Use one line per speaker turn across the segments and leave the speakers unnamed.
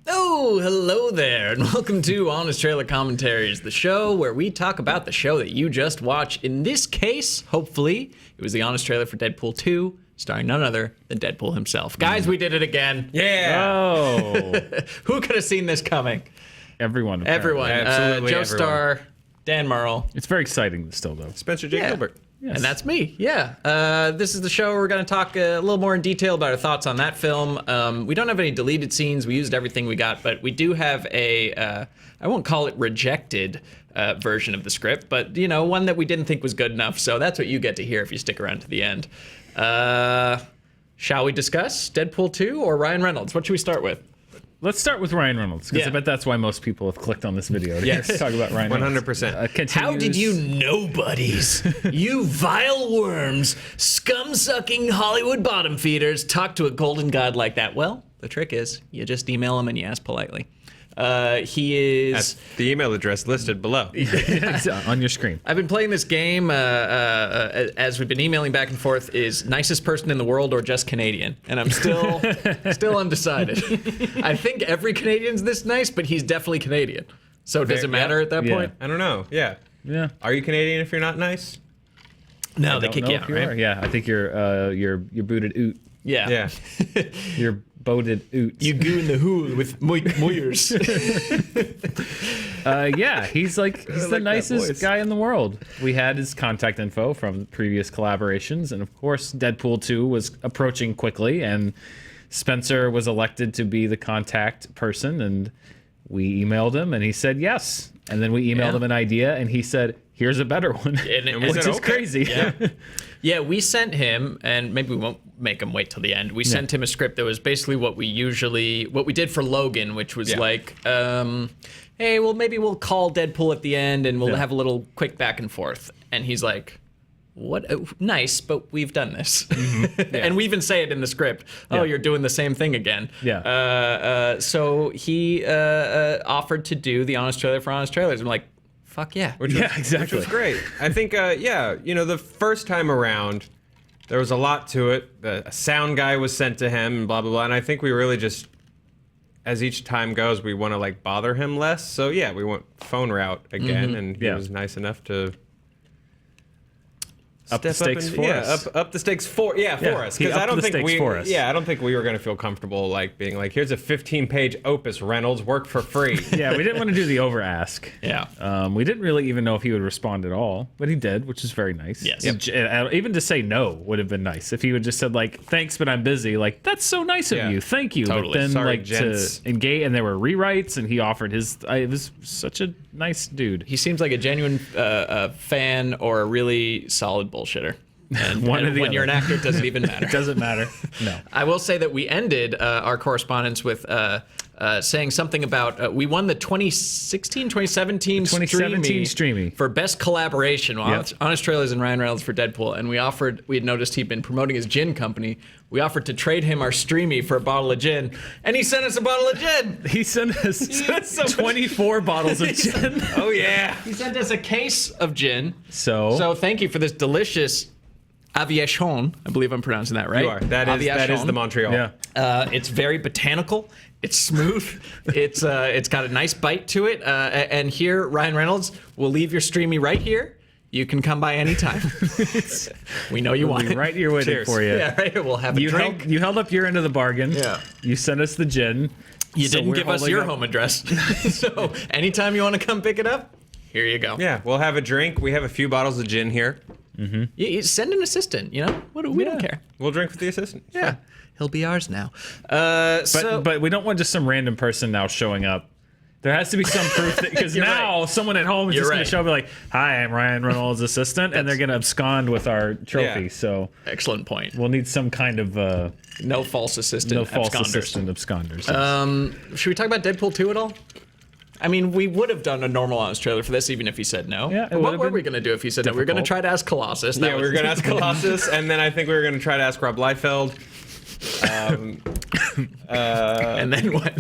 Oh, hello there, and welcome to Honest Trailer Commentaries, the show where we talk about the show that you just watched. In this case, hopefully, it was the Honest Trailer for Deadpool 2, starring none other than Deadpool himself. Guys, we did it again.
Yeah.
Oh.
Who could have seen this coming?
Everyone. Apparently.
Everyone.
Absolutely
Joe
everyone.
Starr, Dan Merle.
It's very exciting still, though.
Spencer J.
Yeah.
Gilbert.
Yes.
And that's me, yeah. This is the show where we're going to talk a little more in detail about our thoughts on that film. We don't have any deleted scenes. We used everything we got, but we do have a, I won't call it rejected version of the script, but, you know, one that we didn't think was good enough. So that's what you get to hear if you stick around to the end. Shall we discuss Deadpool 2 or Ryan Reynolds? What should we start with?
Let's start with Ryan Reynolds, because
Yeah.
I bet that's why most people have clicked on this video to
Yes.
talk about Ryan Reynolds.
100%.
How did you nobodies, you vile worms, scum-sucking Hollywood bottom feeders, talk to a golden god like that? Well, the trick is you just email him and you ask politely. He is...
That's the email address listed below.
on your screen?
I've been playing this game as we've been emailing back and forth. Is nicest person in the world or just Canadian? And I'm still undecided. I think every Canadian's this nice, but he's definitely Canadian. So does it matter at that
Yeah.
point?
I don't know. Yeah.
Yeah.
Are you Canadian if you're not nice?
No, they
Don't
kick
know
you
if
out,
you
right?
are. Yeah, I think you're booted oot.
Yeah.
Yeah.
You're boated oot.
You go in the hool with moyers.
Yeah, he's the
like that voice.
nicest guy in the world. We had his contact info from previous collaborations, and of course, Deadpool 2 was approaching quickly, and Spencer was elected to be the contact person, and we emailed him, and he said yes. And then we emailed
Yeah.
him an idea, and he said, "Here's a better one,"
And
which
said,
is
"Okay."
crazy.
Yeah. Yeah, we sent him, and maybe we won't make him wait till the end. We sent him a script that was basically what we did for Logan, which was
Yeah.
like, hey, well, maybe we'll call Deadpool at the end and we'll
Yeah.
have a little quick back and forth. And he's like, what? Nice, but we've done this. And we even say it in the script. Oh,
Yeah.
you're doing the same thing again.
Yeah.
So he offered to do the Honest Trailer for Honest Trailers. I'm like, fuck yeah.
Which
Yeah, exactly.
was great. I think, the first time around, there was a lot to it. A sound guy was sent to him and blah, blah, blah. And I think we really just, as each time goes, we want to, like, bother him less. So, yeah, we went phone route again, and he
Yeah.
was nice enough to...
Up the
step
stakes
and-
for
yeah,
us.
up the stakes for
Yeah,
us.
he
Because I
upped
don't
the
think
stakes
we
for us.
I don't think we were gonna feel comfortable like being like, here's a 15-page opus, Reynolds, work for free.
Yeah, we didn't want to do the over ask.
Yeah.
We didn't really even know if he would respond at all, but he did, which is very nice.
Yes.
Even to say no would have been nice if he would just said like, "Thanks, but I'm busy." Like, that's so nice of
Yeah.
you, thank you.
Totally.
But then
Sorry,
like
gents.
to engage, and there were rewrites, and he offered his. It was such a nice dude.
He seems like a genuine fan or a really solid bullshitter. And,
One or
and
the
when you're an
other.
actor, it doesn't even matter.
It doesn't matter. No.
I will say that we ended our correspondence with saying something about we won the 2016, 2017
2017 Streamy.
for best collaboration. Well,
Yep.
Honest Trailers and Ryan Reynolds for Deadpool, and we had noticed he'd been promoting his gin company. We offered to trade him our Streamy for a bottle of gin, and he sent us a bottle of gin.
He sent us 24 bottles of gin.
Oh yeah.
He sent us a case of gin.
So
So thank you for this delicious Aviation. I believe I'm pronouncing that right.
You are. That is
Aviation.
the Montreal.
yeah.
It's very botanical. It's smooth. It's got a nice bite to it. And here, Ryan Reynolds, we'll leave your Streamy right here. You can come by anytime. We know you want
We'll be
it.
right here waiting
Cheers.
for you.
Yeah, right. We'll have a
You
drink.
held up your end of the bargain.
Yeah.
You sent us the gin.
You
So
didn't
we're
give us
holding
your
up-
home address. So anytime you want to come pick it up, here you go.
Yeah, we'll have a drink. We have a few bottles of gin here.
You send an assistant. You know, we don't
Yeah.
care.
We'll drink with the assistant.
Yeah, he'll be ours now.
But we don't want just some random person now showing up. There has to be some proof because
You're
now
right.
someone at home is
You're
just
right.
going to show up and be like, "Hi, I'm Ryan Reynolds' assistant," and they're going to abscond with our trophy.
Yeah.
So
Excellent point.
we'll need some kind of
No false assistant.
no false
absconders.
assistant absconders.
Should we talk about Deadpool 2 at all? I mean, we would have done a normal Honest Trailer for this, even if he said no.
Yeah, it
What
would've
were
been
we going to do if he said no? We were going to
difficult.
try to ask Colossus. That
Yeah, we
was-
were gonna ask Colossus, and then I think we were gonna try to ask Rob Liefeld.
And then what?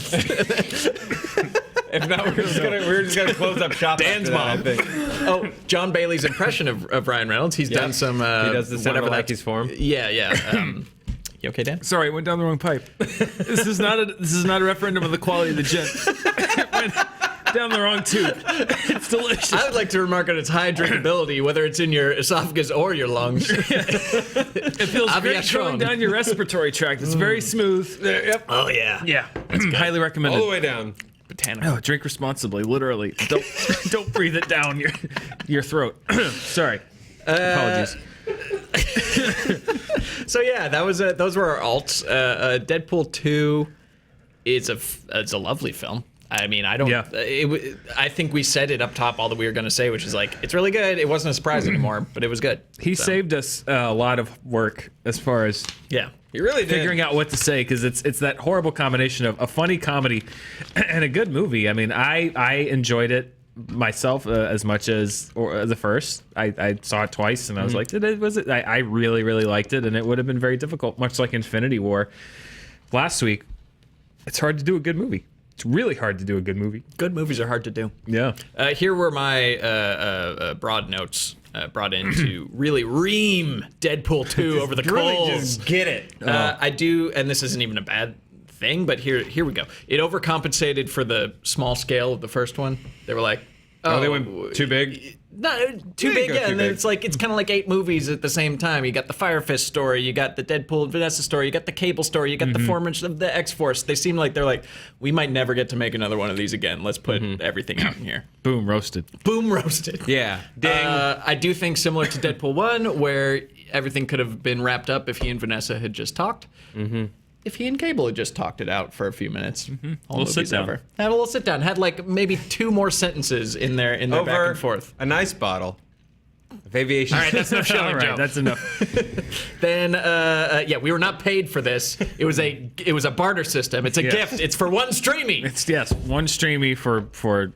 If not, we're just gonna close up shop.
Dan's
after that,
mom.
I think.
Oh, John Bailey's impression of Ryan Reynolds. He's done some.
He does the sound
whatever
of
that
Lucky's form.
Yeah, yeah. You okay, Dan?
Sorry, it went down the wrong pipe. This is not a referendum of the quality of the gin. It went down the wrong tube. It's delicious.
I would like to remark on its high drinkability, whether it's in your esophagus or your lungs.
It feels great going down your respiratory tract. It's very smooth.
Yep.
Oh, yeah.
Yeah, highly recommended.
All the way down.
Botanical.
Oh, drink responsibly, literally. Don't breathe it down your throat. Sorry. Apologies.
So yeah, those were our alts. Deadpool 2 is a lovely film. I mean, I don't.
Yeah.
I think we said it up top all that we were going to say, which is like it's really good. It wasn't a surprise anymore, but it was good.
He saved us a lot of work as far as
He really did.
figuring out what to say, because it's that horrible combination of a funny comedy and a good movie. I mean, I enjoyed it myself as much as the first. I saw it twice and I was like, I really, really liked it, and it would have been very difficult, much like Infinity War last week. It's hard to do a good movie. It's really hard to do a good movie.
Good movies are hard to do.
Yeah.
Here were my broad notes brought in to really ream Deadpool 2 over the coals.
Just get it.
I do, and this isn't even a bad thing, but here we go. It overcompensated for the small scale of the first one. They were like,
Oh, they went too big?
Not too big, yeah. And then it's kind of like 8 movies at the same time. You got the Fire Fist story, you got the Deadpool and Vanessa story, you got the Cable story, you got the formation of the X-Force. They seem like they're like, we might never get to make another one of these again. Let's put everything out in here.
Boom, roasted.
Boom, roasted.
Yeah. Ding.
I do think similar to Deadpool 1, where everything could have been wrapped up if he and Vanessa had just talked. If he and Cable had just talked it out for a few minutes, all
Little
movies
sit down.
ever. Had a little sit down. Had like maybe 2 more sentences in their
Over
back and forth.
a nice bottle of aviation.
All right, that's enough shilling,
All
Joe.
right, that's enough.
Then, yeah, we were not paid for this. It was a barter system. It's a gift. It's for one streamy.
It's one streamy for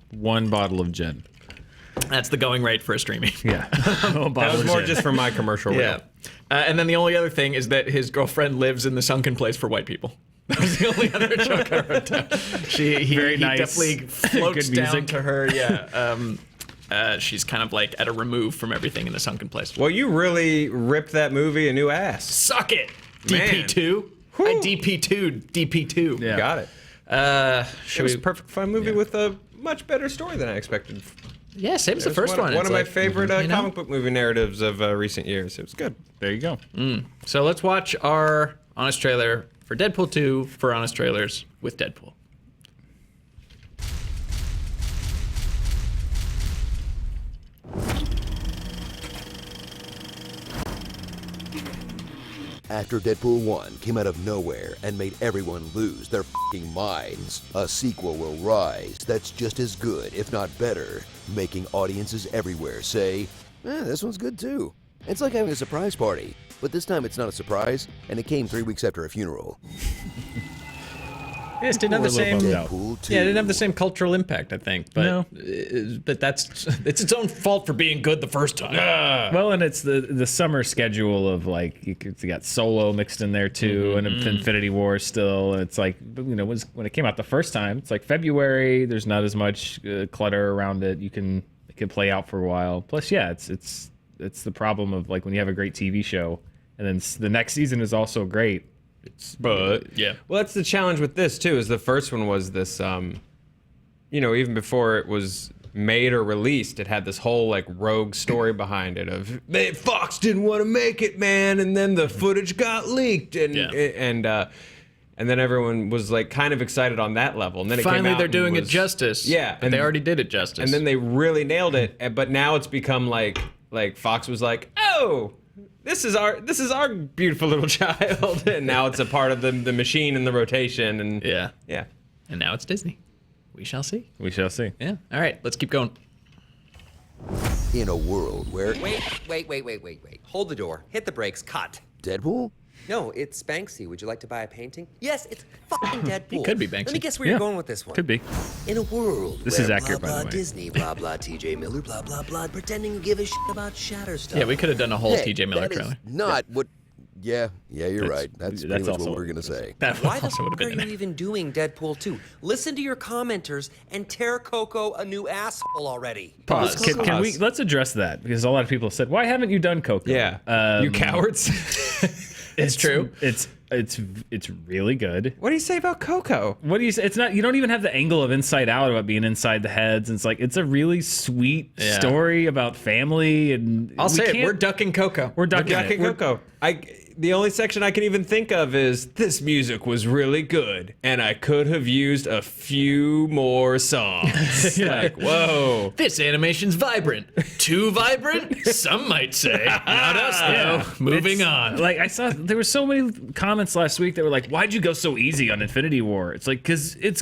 one bottle of gin.
That's the going rate for a streamy.
Yeah.
That was more just for my commercial reel.
Yeah. And then the only other thing is that his girlfriend lives in the sunken place for white people. That was the only other joke I wrote down. He
nice.
definitely floats
Good
down
music.
to her. Yeah. She's kind of like at a remove from everything in the sunken place.
Well, you really ripped that movie a new ass.
Suck it,
Man.
DP2. I DP2'd DP2.
Yeah.
Got it. It was a perfect fun movie with a much better story than I expected.
Yeah, same as the
It was
first one.
One
It's
of my
like,
favorite
you know?
comic book movie narratives of recent years. It was good.
There you go.
So let's watch our honest trailer for Deadpool 2 for honest trailers with Deadpool.
After Deadpool 1 came out of nowhere and made everyone lose their f***ing minds, a sequel will rise that's just as good, if not better, making audiences everywhere say, this one's good too. It's like having a surprise party, but this time it's not a surprise, and it came 3 weeks after a funeral.
Yeah, it didn't have the
We're a little
same.
bummed out.
Deadpool 2.
Yeah, it didn't have the same cultural impact, I think. But
No.
but it's its own fault for being good the first time.
Well, and it's the summer schedule of like you got Solo mixed in there too, and Infinity War still, and it's like when it came out the first time, it's like February. There's not as much clutter around it. It can play out for a while. Plus, yeah, it's the problem of like when you have a great TV show, and then the next season is also great.
But yeah,
Well, that's the challenge with this too. Is the first one was this, even before it was made or released, it had this whole like rogue story behind it of Fox didn't want to make it, man, and then the footage got leaked, and then everyone was like kind of excited on that level, and then it came
finally
out
they're
and
doing it
was-
justice.
Yeah,
but they already did it justice.
and then they really nailed it. But now it's become like Fox was like, oh. This is our beautiful little child, and now it's a part of the machine and the rotation, and
yeah,
yeah.
and now it's Disney. We shall see.
We shall see.
Yeah. All right, let's keep going.
In a world where
Wait. Hold the door. Hit the brakes. Cut.
Deadpool?
No, it's Banksy. Would you like to buy a painting? Yes, it's fucking Deadpool.
could be Banksy.
Let me guess where
Yeah.
you're going with this one.
Could be.
In a world
This
where
is accurate,
blah,
by
blah,
the way.
Disney, blah, blah, TJ Miller, blah, blah, blah, pretending to give a shit about Shatterstar.
Yeah, we could have done a whole
Hey,
TJ Miller
that is
trailer.
not what... Yeah, you're right. That's pretty much
also
what
what
we're
it
going to say.
That
Why the
also would
fuck
have
are
been in
you
it.
even doing Deadpool 2? Listen to your commenters and tear Coco a new asshole already.
Pause.
Can we let's address that, because a lot of people said, why haven't you done Coco?
Yeah, you cowards.
It's true.
It's really good.
What do you say about Coco?
What do you say? It's not. You don't even have the angle of Inside Out about being inside the heads. And it's a really sweet story about family. And
I'll say it. We're ducking Coco.
We're ducking
Coco. The only section I can even think of is this music was really good, and I could have used a few more songs. Like, whoa.
This animation's vibrant. Too vibrant? Some might say. Not us, though. Moving on.
Like, I saw there were so many comments last week that were like, "Why'd you go so easy on Infinity War?" It's like, because it's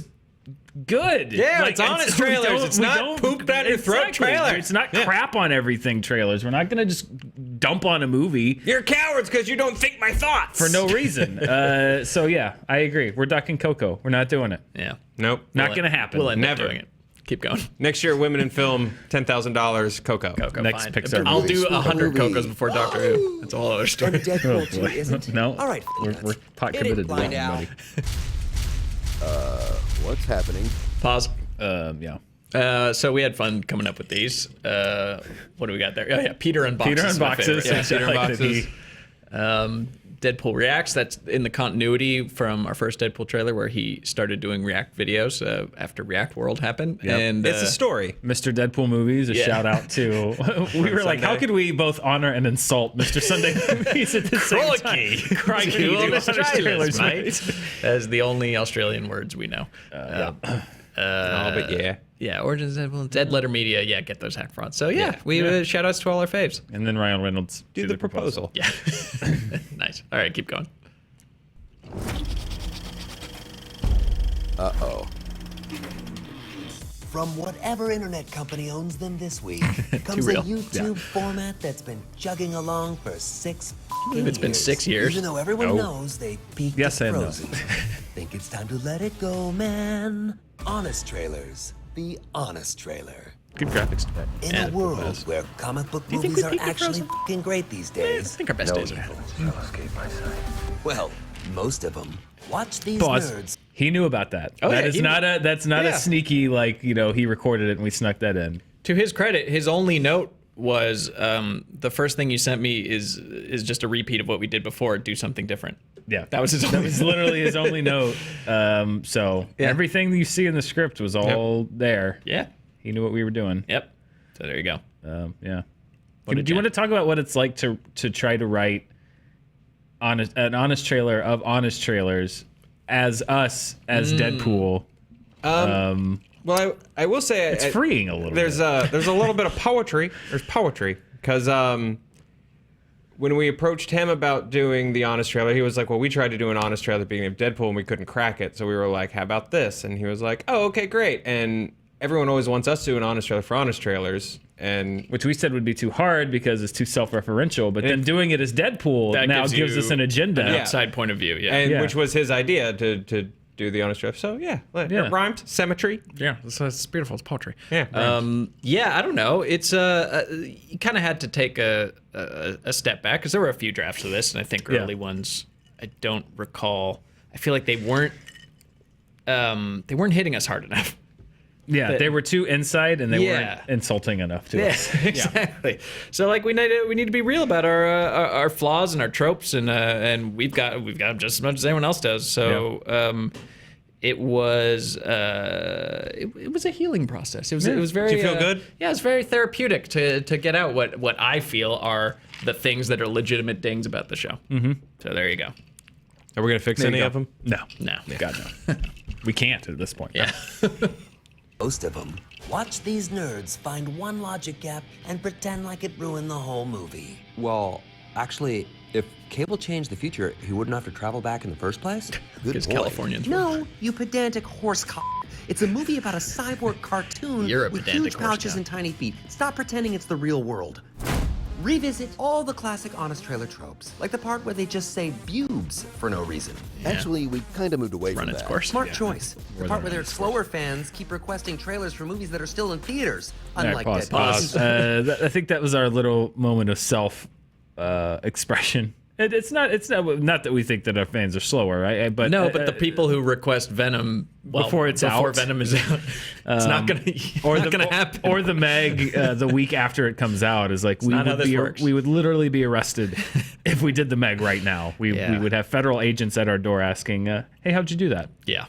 good.
Yeah,
like,
it's honest trailers. It's not poop down your throat trailers.
It's not crap on everything trailers. We're not gonna just dump on a movie.
You're cowards because you don't think my thoughts
for no reason. So yeah, I agree. We're ducking Coco. We're not doing it.
Yeah.
Nope.
Not gonna happen.
We'll end
Never.
up doing it. Keep going.
Next year, Women in Film, $10,000, Coco.
Next
fine.
Pixar
I'll
movie.
do 100
Movie.
Cocos before Doctor Who. That's a whole other story.
And Deadpool 2, isn't?
No.
All right.
We're pot
Hit it,
committed to
Blind
that,
Owl.
buddy.
What's happening?
Pause.
Yeah.
So we had fun coming up with these. What do we got there? Oh yeah, Peter unboxes.
Peter
is my
unboxes.
favorite. Yeah,
Peter
I like that
unboxes.
Deadpool reacts. That's in the continuity from our first Deadpool trailer, where he started doing React videos after React World happened.
Yep.
And
It's a story.
Mr. Deadpool movies. A shout out to. We were like,
Sunday.
how could we both honor and insult Mr. Sunday movies at the same time?
Crikey,
Do
you
honest
Australians,
trailers,
mate. As the only Australian words we know.
But yeah.
Yeah, Origins Deadpool, Dead Letter Media. Yeah, get those hack fronts. So yeah, we
Yeah.
shout outs to all our faves.
And then Ryan Reynolds
Do the proposal.
Yeah, nice. All right, keep going.
Uh-oh.
From whatever internet company owns them this week comes a
real.
YouTube format that's been chugging along for 6
It's been 6 years.
Even though everyone knows they peaked
Yes
at
and no.
Frozen. Think it's time to let it go, man. Honest trailers. The honest trailer.
Good graphics today.
In
Yeah,
a world where comic book
you think
movies
we
are
peaked at
actually
Frozen?
fucking great these
I
days,
think our best days are.
well, most of them. Watch these
Pause.
nerds.
He knew about that.
Oh,
That
yeah,
is
he-
not a. That's not
Yeah.
a sneaky he recorded it and we snuck that in.
To his credit, his only note was the first thing you sent me is just a repeat of what we did before. Do something different.
Yeah,
That was his
That
only
was literally his only note. So everything you see in the script was all there.
Yeah.
He knew what we were doing.
Yep. So there you go.
Yeah.
What
Do
did
you
you-
want to talk about what it's like to try to write an honest trailer of honest trailers as us as Deadpool?
Well, I will say
It's freeing a little
there's
bit.
there's a little bit of poetry. There's poetry because when we approached him about doing the honest trailer, he was like, "Well, we tried to do an honest trailer at the beginning of Deadpool and we couldn't crack it, so we were like, how about this?" And he was like, "Oh, okay, great." And everyone always wants us to do an honest trailer for honest trailers, and
Which we said would be too hard because it's too self-referential, but then doing it as Deadpool
That
now gives
you
us an agenda.
An outside point of view. Yeah.
and which was his idea to do the honest trailer. So yeah, it rhymed. Symmetry.
Yeah, it's beautiful. It's poetry.
Yeah,
Yeah, I don't know. It's you kind of had to take a step back because there were a few drafts of this, and I think early ones I don't recall. I feel like they weren't hitting us hard enough.
Yeah, they were too inside and they
Yeah.
weren't insulting enough to us.
Exactly. So like we need to be real about our flaws and our tropes, and we've got them just as much as anyone else does. So it was a healing process. It was very.
Did you feel good?
Yeah, it's very therapeutic to get out what I feel are the things that are legitimate dings about the show. Mm-hmm. So there you go.
Are we gonna fix any of them?
No.
No.
God, no. We can't at this point.
Yeah.
Most of them. Watch these nerds find one logic gap and pretend like it ruined the whole movie.
Well, actually, if Cable changed the future, he wouldn't have to travel back in the first place?
Good
Because
point.
Californians.
No, you pedantic horse c***. It's a movie about a cyborg cartoon
You're a
with
pedantic
huge
horse
pouches
cow.
and tiny feet. Stop pretending it's the real world. Revisit all the classic honest trailer tropes, like the part where they just say bubes for no reason.
Actually, we kind of moved away
Run
from
its
that.
course.
Smart choice. The part where their slower fans keep requesting trailers for movies that are still in theaters,
All right,
unlike
pause.
Deadpool.
I think that was our little moment of self expression It's not that we think that our fans are slower, right? But
but the people who request Venom
before
before
out.
Venom is out, it's not gonna happen.
Or the Meg the week after it comes out is like
not how this works.
we would literally be arrested if we did the Meg right now. We would have federal agents at our door asking, "Hey, how'd you do that?"
Yeah.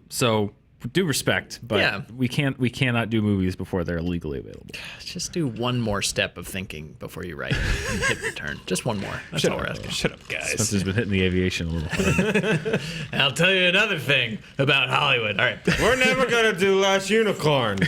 So due respect, but
Yeah.
we cannot do movies before they're legally available.
Just do one more step of thinking before you write and hit return. Just one more. That's all we're asking.
Shut up, guys.
Spencer's been hitting the aviation a little hard.
And I'll tell you another thing about Hollywood. All right.
We're never gonna do Last Unicorn.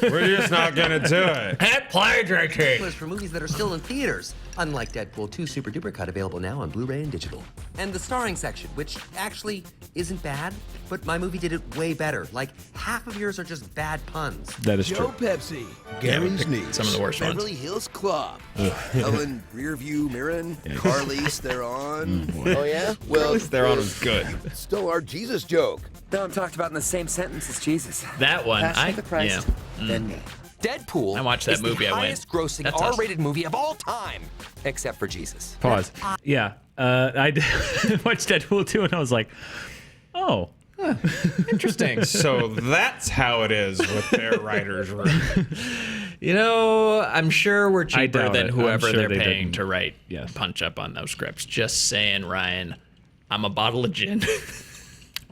We're just not gonna do it.
That plagiarizing.
For movies that are still in theaters, unlike Deadpool 2 Super Duper Cut, available now on Blu-ray and digital. And the starring section, which actually isn't bad, but my movie did it way better. Like, half of yours are just bad puns.
That is
Joe
true.
Pepsi, Gary's Knees,
some of the worst ones.
Beverly Hills Club, Ellen Rearview Mirren, Carly's They're On. Oh yeah? Well,
They're on was good.
stole our Jesus joke.
No, I'm talked about in the same sentence as Jesus.
That one.
Passion of the Christ, then me. Deadpool
I watched that
is
movie,
the
I went,
highest grossing
"That's us."
R-rated movie of all time, except for Jesus.
Pause. Yeah. I did watched Deadpool 2 and I was like, oh.
Interesting.
So that's how it is with their writers' room.
You know, I'm sure we're cheaper
doubt
than
it. I'm
whoever
sure
they're
they
paying
didn't.
to write
Yes.
punch up on those scripts. Just saying, Ryan, I'm a bottle of gin.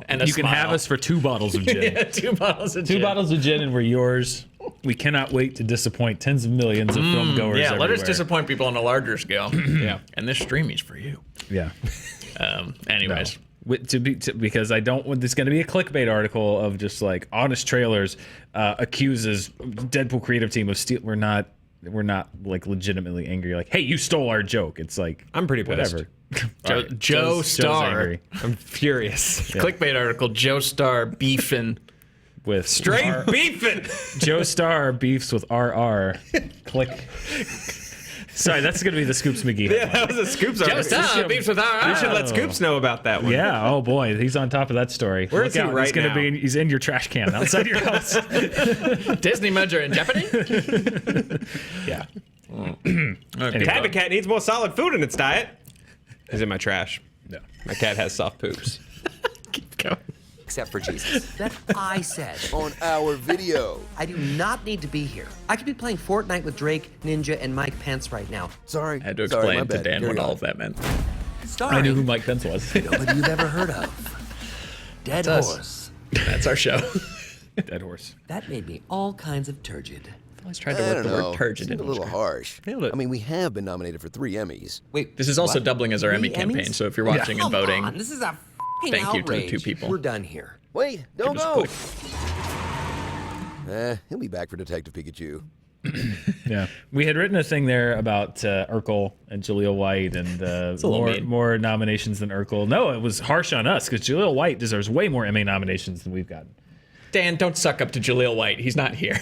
And a
You can
smile.
have us for 2 bottles of gin.
Yeah, 2 bottles of gin.
2 bottles of gin and we're yours. We cannot wait to disappoint tens of millions of film goers.
Yeah, let us
everywhere.
disappoint people on a larger scale.
Yeah.
And this streaming's for you.
Yeah.
Anyways.
Because I don't want this going to be a clickbait article of just like honest trailers accuses Deadpool creative team of steal. We're not like legitimately angry. Like, hey, you stole our joke. It's like
I'm pretty pissed.
whatever.
Joe,
All right,
Joe
Joe's
Star.
angry
I'm furious.
Clickbait article. Joe Star beefing.
with
Straight beefing.
Joe Star beefs with RR. Click. Sorry, that's going to be the Scoops McGee.
Yeah, that was a Scoops article.
Star beefs with our.
You should let Scoops know about that one.
Yeah. Oh boy, he's on top of that story.
Where is he
out.
right
He's gonna
now?
He's in your trash can outside your house.
Disney merger in jeopardy?
Yeah.
Okay.
Tabby Cat needs more solid food in its diet. He's in my trash.
No.
My cat has soft poops.
Keep going.
Except for Jesus.
That I said.
On our video.
I do not need to be here. I could be playing Fortnite with Drake, Ninja, and Mike Pence right now.
Sorry.
I had to
Sorry, my
explain to
bad.
Dan
Carry
what all
on.
of that meant.
Starring
I knew who Mike Pence was.
nobody you've ever heard of. Dead
us.
Horse.
That's our show.
Dead horse.
That made me all kinds of turgid.
I always tried to
I
work
don't
the
know.
word turgid
Seemed
in
a little harsh.
Nailed it.
I mean, we have been nominated for 3 Emmys.
Wait,
This is also
what?
doubling as our
3
Emmy campaign,
Emmys?
so if you're watching and
Come
voting,
on, this is a f***ing
thank you to the
outrage.
2 people.
We're done here.
Wait, don't
us a
go.
click.
He'll be back for Detective Pikachu.
Yeah, we had written a thing there about Urkel and Jaleel White, and
a little mean.
more nominations than Urkel. No, it was harsh on us because Jaleel White deserves way more Emmy nominations than we've gotten.
Dan, don't suck up to Jaleel White. He's not here.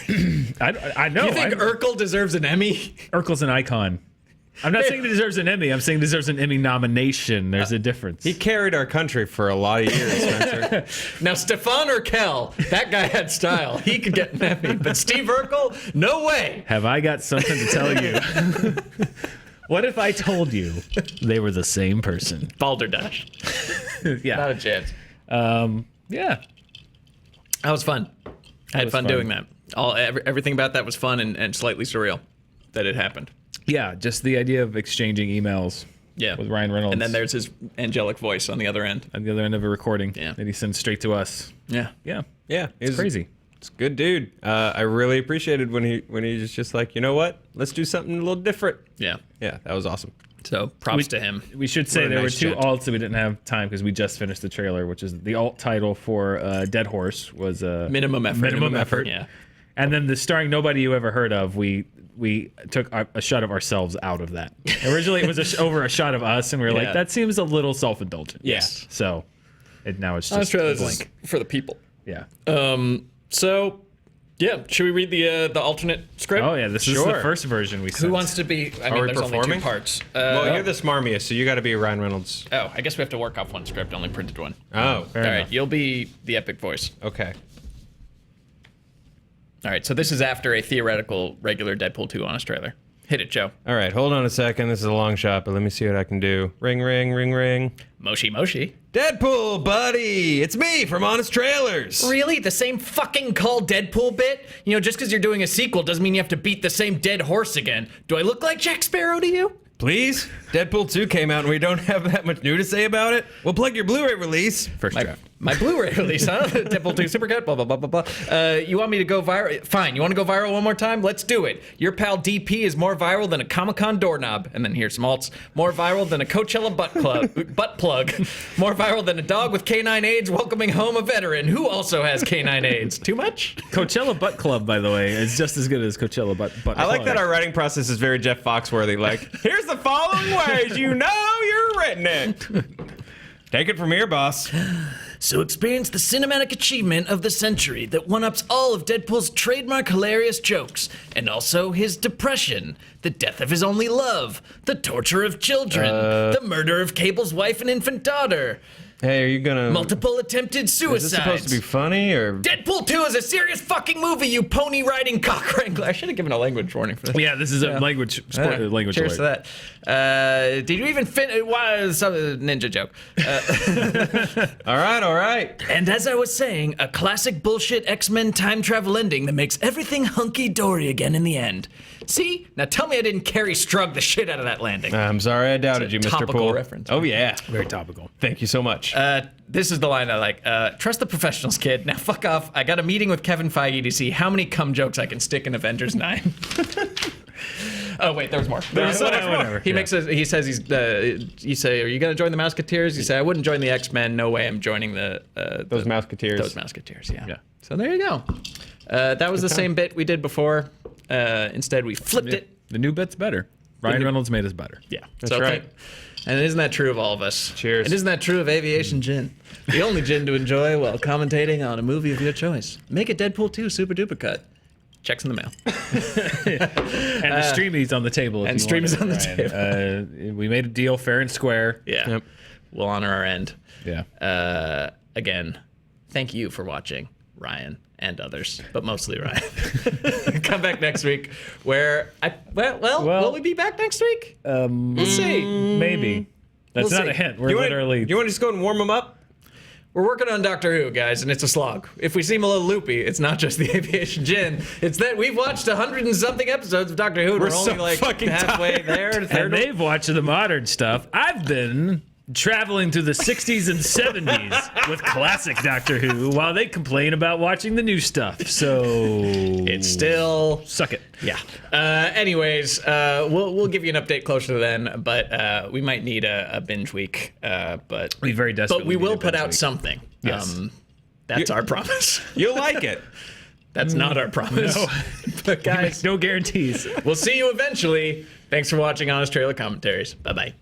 I know.
You think Urkel deserves an Emmy?
Urkel's an icon. I'm not saying he deserves an Emmy. I'm saying he deserves an Emmy nomination. There's a difference.
He carried our country for a lot of years, Spencer.
Now, Stefan Urkel, that guy had style. He could get an Emmy. But Steve Urkel, no way.
Have I got something to tell you? What if I told you they were the same person?
Balderdash.
Yeah.
Not a chance.
Yeah.
That was fun. I had
was
fun
fun.
doing that. Everything about that was fun and slightly surreal that it happened.
Yeah, just the idea of exchanging emails
Yeah.
with Ryan Reynolds.
And then there's his angelic voice on the other end.
on the other end of a recording
Yeah.
that he sends straight to us.
Yeah.
Yeah.
Yeah,
It's crazy.
It's a good dude. I really appreciated when he was just like, you know what? Let's do something a little different.
Yeah.
Yeah, that was awesome.
So props to him.
We should say
What a
there
nice
were 2
gent.
alts that we didn't have time because we just finished the trailer, which is the alt title for Dead Horse was
Minimum effort.
Minimum effort.
Yeah.
And then the starring nobody you ever heard of, we took a shot of ourselves out of that. Originally, it was over a shot of us, and we were
Yeah.
like, that seems a little self-indulgent.
Yes.
So now it's just a
Australia's
blank.
for the people.
Yeah.
So, yeah, should we read the alternate script?
Oh, yeah, this is
Sure.
the first version we sent.
Who wants to be? I mean,
we
there's only
performing?
2 parts.
Well, you're the smarmiest, so you got to be Ryan Reynolds.
Oh, I guess we have to work off one script. Only printed one.
Oh,
Fair
All
enough.
right, you'll be the epic voice.
okay.
All right, so this is after a theoretical regular Deadpool 2 honest trailer. Hit it, Joe.
All right, hold on a second. This is a long shot, but let me see what I can do. Ring, ring, ring, ring.
Moshi Moshi.
Deadpool, buddy! It's me from Honest Trailers.
Really? The same fucking call Deadpool bit? You know, just because you're doing a sequel doesn't mean you have to beat the same dead horse again. Do I look like Jack Sparrow to you?
Please? Deadpool 2 came out and we don't have that much new to say about it? We'll plug your Blu-ray release.
First draft.
My Blu-ray release, huh? Deadpool 2 Supercut, blah, blah, blah, blah, blah. You want me to go viral? Fine. You want to go viral one more time? Let's do it. Your pal DP is more viral than a Comic-Con doorknob. And then here's some alts. More viral than a Coachella butt plug. More viral than a dog with canine AIDS welcoming home a veteran who also has canine AIDS. Too much?
Coachella Butt Club, by the way, is just as good as Coachella Butt
I like
Club.
that our writing process is very Jeff Foxworthy. Like, here's the following ways you know you're written it. Take it from here, boss.
So experience the cinematic achievement of the century that one-ups all of Deadpool's trademark hilarious jokes, and also his depression, the death of his only love, the torture of children, the murder of Cable's wife and infant daughter,
Hey, are you gonna...
multiple attempted suicides.
Is this supposed to be funny, or...
Deadpool 2 is a serious fucking movie, you pony-riding cock wrangler. I should have given a language warning for this.
Yeah, this is a language language
Cheers
alert.
to that. Did you even fit? Why some ninja joke?
All right.
And as I was saying, a classic bullshit X-Men time travel ending that makes everything hunky-dory again in the end. See? Now tell me I didn't Carrie Strug the shit out of that landing.
I'm sorry I doubted you, Mr.
topical
Poole.
reference.
Oh, yeah.
Very topical.
Thank you so much.
This is the line I like. Trust the professionals, kid. Now fuck off. I got a meeting with Kevin Feige to see how many cum jokes I can stick in Avengers 9. Oh wait, there was more.
Whatever.
He makes he says he's. You say, are you gonna join the Musketeers? You say, I wouldn't join the X-Men. No way, I'm joining the
Those Musketeers.
Those Musketeers. Yeah. So there you go. That was the same bit we did before. Instead, we flipped it.
The new bit's better. Ryan Reynolds made us better.
Yeah,
That's right.
And isn't that true of all of us?
Cheers.
And isn't that true of Aviation Gin? The only gin to enjoy while commentating on a movie of your choice. Make a Deadpool 2 Super Duper Cut. Checks in the mail.
And the streamies on the table.
And streamies on the table.
We made a deal fair and square.
Yeah.
Yep.
We'll honor our end.
Yeah.
Again, thank you for watching, Ryan and others, but mostly Ryan. Come back next week where will we be back next week? We'll see.
Maybe. That's
We'll
not
see.
a hint. We're
You
literally.
want to just go and warm them up?
We're working on Doctor Who, guys, and it's a slog. If we seem a little loopy, it's not just the Aviation Gin. It's that we've watched 100 and something episodes of Doctor Who, and we're only
so
like
fucking
halfway there.
And they've watched the modern stuff. I've been traveling through the 60s and 70s with classic Doctor Who while they complain about watching the new stuff. So
It's still
suck it.
yeah. Anyways, we'll give you an update closer to then, but we might need a binge week. But
We very desperately
But we will
need a
put
binge
out
week.
something.
Yes.
That's our promise.
You'll like it.
That's not our promise.
No.
But guys,
No guarantees.
we'll see you eventually. Thanks for watching Honest Trailer Commentaries. Bye bye.